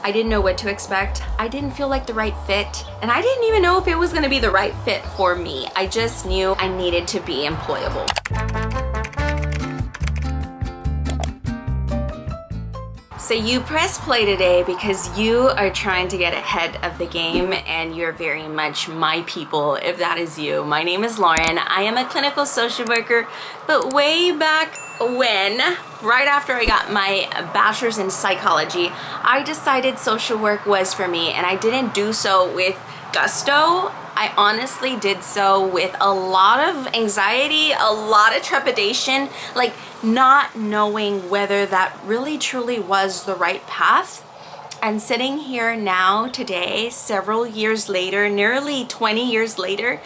I didn't know what to expect. I didn't feel like the right fit. And I didn't even know if it was gonna be the right fit for me. I just knew I needed to be employable. So you press play today because you are trying to get ahead of the game, and you're very much my people if that is you. My name is Lauren. I am a clinical social worker, but way back when, right after I got my bachelor's in psychology, I decided social work was for me, and I didn't do so with gusto. I honestly did so with a lot of anxiety, a lot of trepidation, like not knowing whether that really truly was the right path. And sitting here now today, several years later, nearly 20 years later,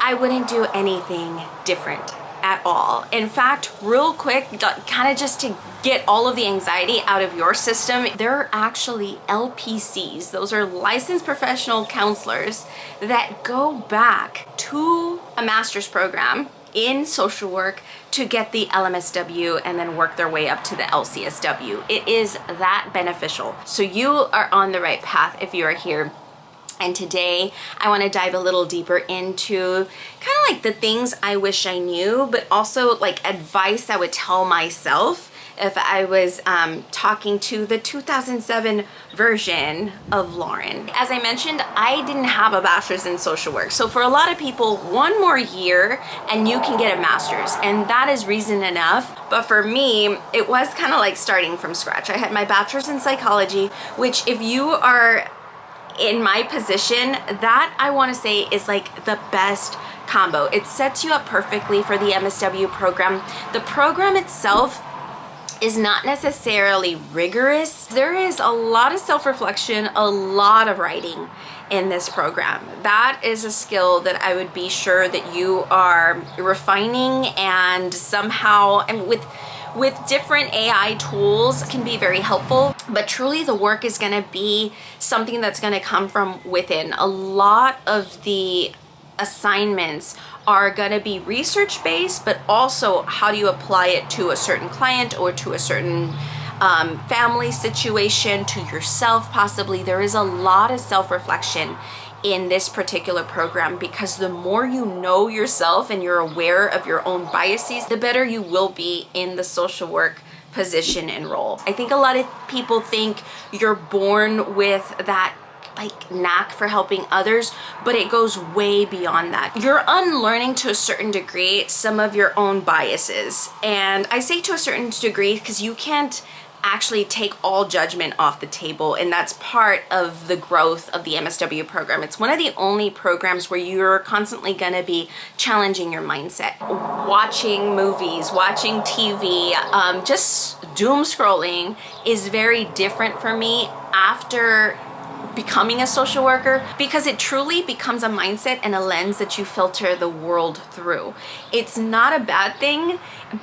I wouldn't do anything different at all. In fact, real quick, kind of just to get all of the anxiety out of your system, there are actually LPCs, those are licensed professional counselors, that go back to a master's program in social work to get the LMSW and then work their way up to the LCSW. It is that beneficial. So you are on the right path if you are here. And today I want to dive a little deeper into kind of like the things I wish I knew, but also like advice I would tell myself if I was talking to the 2007 version of Lauren. As I mentioned, I didn't have a bachelor's in social work. So for a lot of people, one more year and you can get a master's, and that is reason enough. But for me, it was kind of like starting from scratch. I had my bachelor's in psychology, which if you are in my position, that I want to say is like the best combo. It sets you up perfectly for the MSW program. The program itself is not necessarily rigorous. There is a lot of self-reflection, a lot of writing in this program. That is a skill that I would be sure that you are refining, and somehow, and with different AI tools can be very helpful, but truly the work is gonna be something that's gonna come from within. A lot of the assignments are gonna be research-based, but also how do you apply it to a certain client or to a certain family situation, to yourself possibly. There is a lot of self-reflection in this particular program, because the more you know yourself and you're aware of your own biases, the better you will be in the social work position and role. I think a lot of people think you're born with that like knack for helping others, but it goes way beyond that. You're unlearning to a certain degree some of your own biases. And I say to a certain degree because you can't actually take all judgment off the table, and that's part of the growth of the MSW program. It's one of the only programs where you're constantly going to be challenging your mindset. Watching movies, watching TV, just doom scrolling is very different for me after becoming a social worker, because it truly becomes a mindset and a lens that you filter the world through. It's not a bad thing,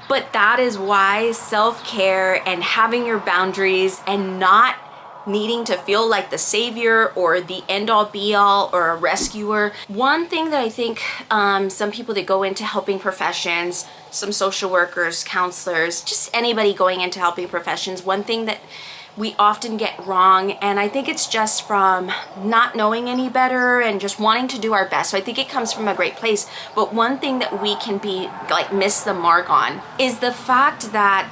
but that is why self-care and having your boundaries and not needing to feel like the savior or the end-all be-all or a rescuer. One thing that I think some people that go into helping professions, some social workers, counselors, just anybody going into helping professions, one thing that we often get wrong, and I think it's just from not knowing any better and just wanting to do our best. So I think it comes from a great place. But one thing that we can be like miss the mark on is the fact that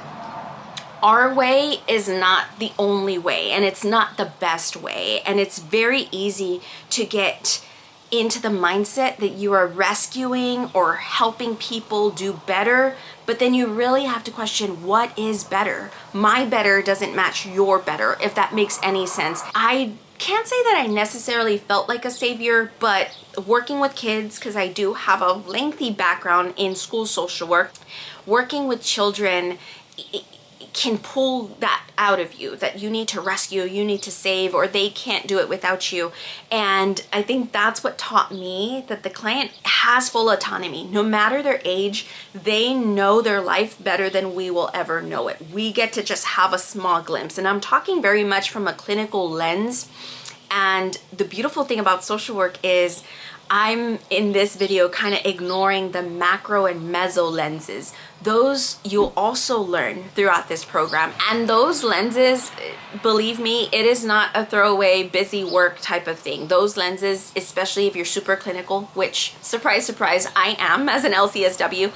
our way is not the only way, and it's not the best way. And it's very easy to get into the mindset that you are rescuing or helping people do better, but then you really have to question, what is better? My better doesn't match your better, if that makes any sense. I can't say that I necessarily felt like a savior, but working with kids, because I do have a lengthy background in school social work, working with children, can pull that out of you, that you need to rescue, you need to save, or they can't do it without you. And I think that's what taught me that the client has full autonomy. No matter their age, they know their life better than we will ever know it. We get to just have a small glimpse. And I'm talking very much from a clinical lens. And the beautiful thing about social work is I'm in this video kind of ignoring the macro and mezzo lenses. Those you'll also learn throughout this program. And those lenses, believe me, it is not a throwaway busy work type of thing. Those lenses, especially if you're super clinical, which surprise, surprise, I am as an LCSW,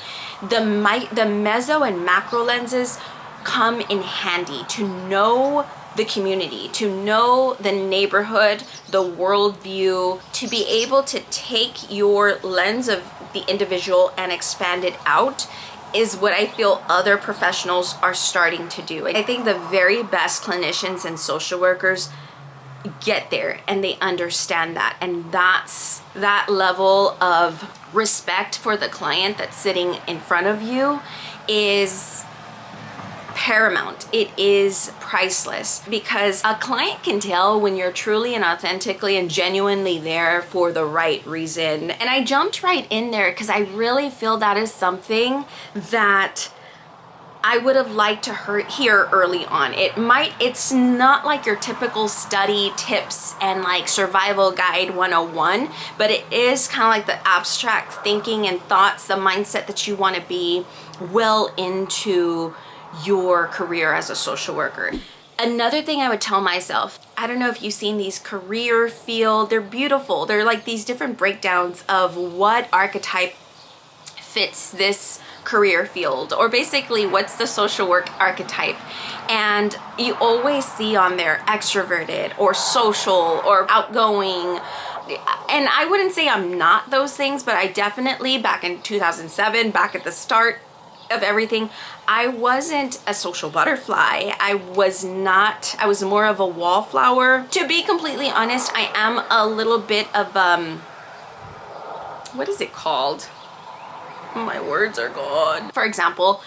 the mezzo and macro lenses come in handy to know the community, to know the neighborhood, the worldview, to be able to take your lens of the individual and expand it out is what I feel other professionals are starting to do. I think the very best clinicians and social workers get there and they understand that, and that's that level of respect for the client that's sitting in front of you is paramount. It is priceless, because a client can tell when you're truly and authentically and genuinely there for the right reason. And I jumped right in there because I really feel that is something that I would have liked to hear early on. It's not like your typical study tips and like survival guide 101, but it is kind of like the abstract thinking and thoughts, the mindset that you want to be well into your career as a social worker. Another thing I would tell myself, I don't know if you've seen these career field, they're beautiful. They're like these different breakdowns of what archetype fits this career field, or basically what's the social work archetype. And you always see on there extroverted or social or outgoing. And I wouldn't say I'm not those things, but I definitely, back in 2007, back at the start of everything, I wasn't a social butterfly. I was more of a wallflower. To be completely honest, I am a little bit of, what is it called? My words are gone. For example,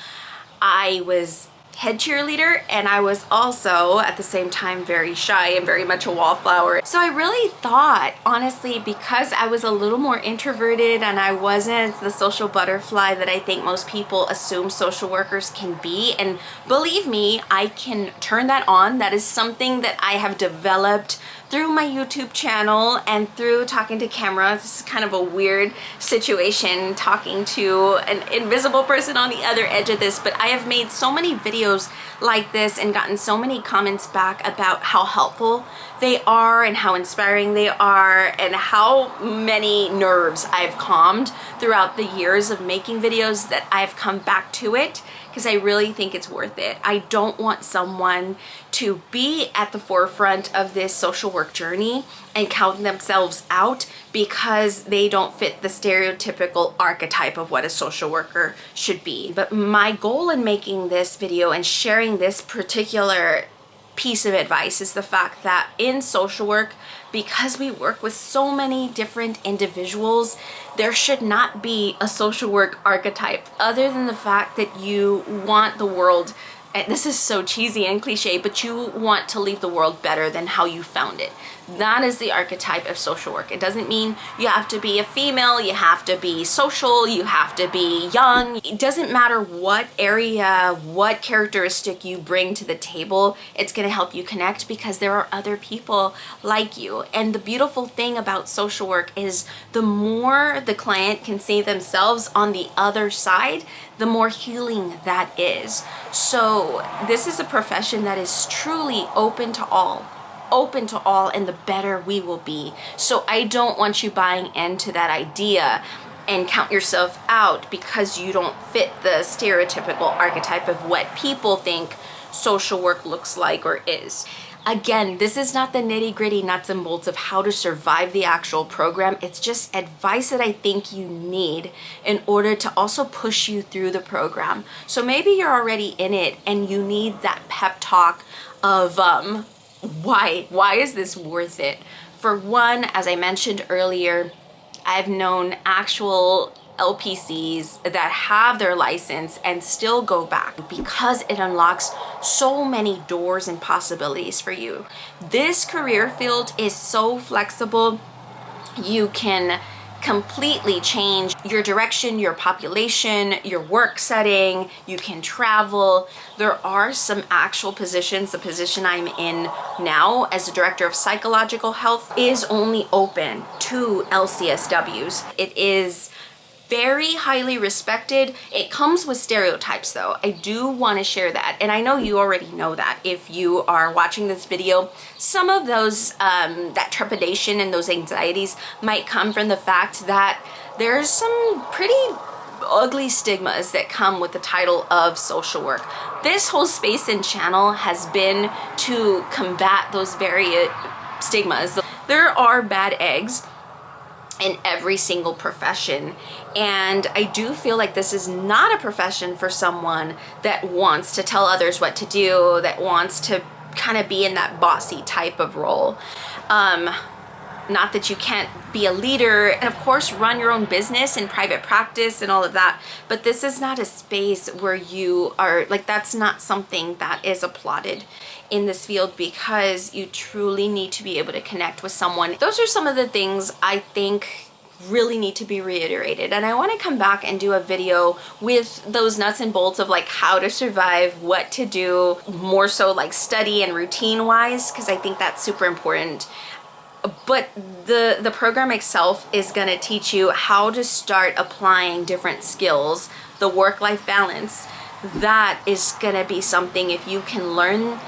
I was head cheerleader, and I was also at the same time very shy and very much a wallflower. So I really thought, honestly, because I was a little more introverted and I wasn't the social butterfly that I think most people assume social workers can be, and believe me, I can turn that on. That is something that I have developed through my YouTube channel and through talking to camera. This is kind of a weird situation, talking to an invisible person on the other edge of this, but I have made so many videos like this and gotten so many comments back about how helpful they are and how inspiring they are and how many nerves I've calmed throughout the years of making videos, that I've come back to it because I really think it's worth it. I don't want someone to be at the forefront of this social work journey and count themselves out because they don't fit the stereotypical archetype of what a social worker should be. But my goal in making this video and sharing this particular piece of advice is the fact that in social work, because we work with so many different individuals, there should not be a social work archetype, other than the fact that you want the world, and this is so cheesy and cliche, but you want to leave the world better than how you found it. That is the archetype of social work. It doesn't mean you have to be a female, you have to be social, you have to be young. It doesn't matter what area, what characteristic you bring to the table, it's going to help you connect because there are other people like you. And the beautiful thing about social work is the more the client can see themselves on the other side, the more healing that is. So this is a profession that is truly open to all, and the better we will be. So I don't want you buying into that idea and count yourself out because you don't fit the stereotypical archetype of what people think social work looks like or is. Again, this is not the nitty-gritty nuts and bolts of how to survive the actual program. It's just advice that I think you need in order to also push you through the program. So maybe you're already in it and you need that pep talk of why is this worth it? For one, as I mentioned earlier, I've known actual LPCs that have their license and still go back because it unlocks so many doors and possibilities for you. This career field is so flexible. You can completely change your direction, your population, your work setting. You can travel. There are some actual positions. The position I'm in now as the director of psychological health is only open to LCSWs. It is very highly respected. It comes with stereotypes though. I do want to share that. And I know you already know that if you are watching this video. Some of those, that trepidation and those anxieties might come from the fact that there's some pretty ugly stigmas that come with the title of social work. This whole space and channel has been to combat those very stigmas. There are bad eggs in every single profession, and I do feel like this is not a profession for someone that wants to tell others what to do, that wants to kind of be in that bossy type of role. Not that you can't be a leader and of course run your own business and private practice and all of that, but this is not a space where you are like, that's not something that is applauded in this field, because you truly need to be able to connect with someone. Those are some of the things I think really need to be reiterated, and I want to come back and do a video with those nuts and bolts of like how to survive, what to do, more so like study and routine wise, because I think that's super important. But the program itself is going to teach you how to start applying different skills. The work-life balance, that is going to be something, if you can learn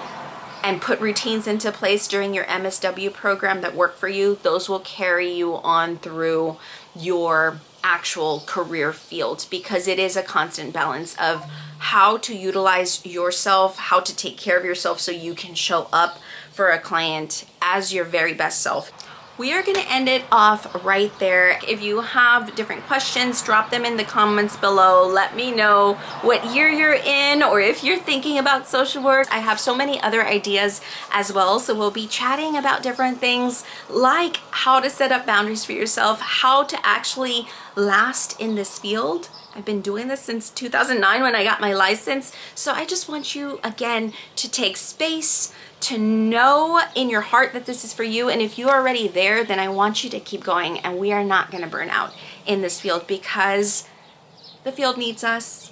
and put routines into place during your MSW program that work for you, those will carry you on through your actual career field, because it is a constant balance of how to utilize yourself, how to take care of yourself so you can show up for a client as your very best self. We are going to end it off right there. If you have different questions, drop them in the comments below. Let me know what year you're in, or if you're thinking about social work. I have so many other ideas as well, so we'll be chatting about different things like how to set up boundaries for yourself, how to actually last in this field. I've been doing this since 2009 when I got my license, so I just want you again to take space, to know in your heart that this is for you, and if you're already there, then I want you to keep going, and we are not going to burn out in this field, because the field needs us,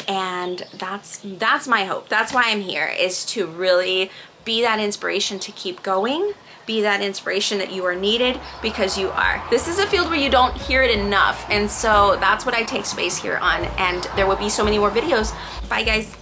and that's my hope. That's why I'm here, is to really be that inspiration to keep going, be that inspiration that you are needed, because you are. This is a field where you don't hear it enough, and so that's what I take space here on, and there will be so many more videos. Bye guys.